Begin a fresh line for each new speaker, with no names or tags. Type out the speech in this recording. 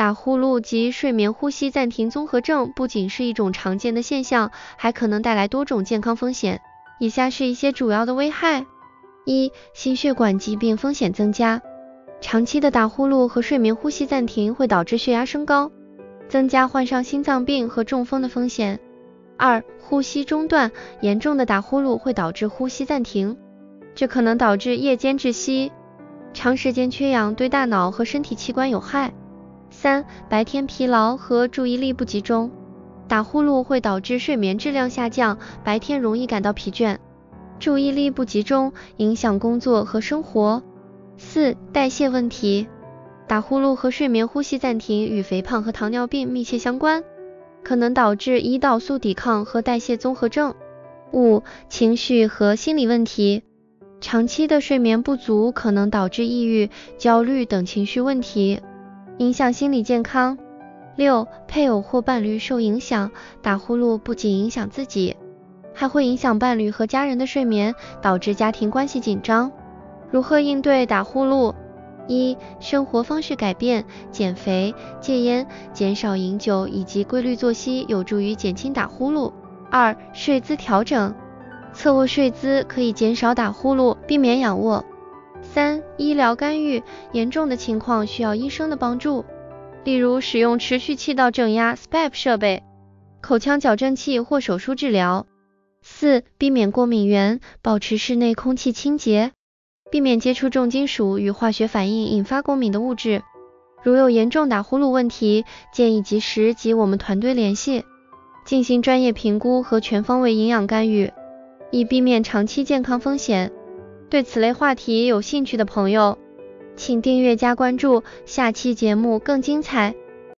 打呼噜及睡眠呼吸暂停综合症不仅是一种常见的现象，还可能带来多种健康风险。以下是一些主要的危害。一、心血管疾病风险增加。长期的打呼噜和睡眠呼吸暂停会导致血压升高，增加患上心脏病和中风的风险。二、呼吸中断。严重的打呼噜会导致呼吸暂停，这可能导致夜间窒息。长时间缺氧对大脑和身体器官有害。三、白天疲劳和注意力不集中。打呼噜会导致睡眠质量下降，白天容易感到疲倦，注意力不集中，影响工作和生活。四、代谢问题。打呼噜和睡眠呼吸暂停与肥胖和糖尿病密切相关，可能导致胰岛素抵抗和代谢综合症。五、情绪和心理问题。长期的睡眠不足可能导致抑郁、焦虑等情绪问题，影响心理健康。六、配偶或伴侣受影响。打呼噜不仅影响自己，还会影响伴侣和家人的睡眠，导致家庭关系紧张。如何应对打呼噜？一、生活方式改变，减肥、戒烟、减少饮酒以及规律作息有助于减轻打呼噜。二、睡姿调整，侧卧睡姿可以减少打呼噜，避免仰卧。三、医疗干预，严重的情况需要医生的帮助，例如使用持续气道正压 SPAP 设备、口腔矫正器或手术治疗。四、避免过敏源，保持室内空气清洁，避免接触重金属与化学反应引发过敏的物质。如有严重打呼噜问题，建议及时与我们团队联系，进行专业评估和全方位营养干预，以避免长期健康风险。对此类话题有兴趣的朋友，请订阅加关注，下期节目更精彩。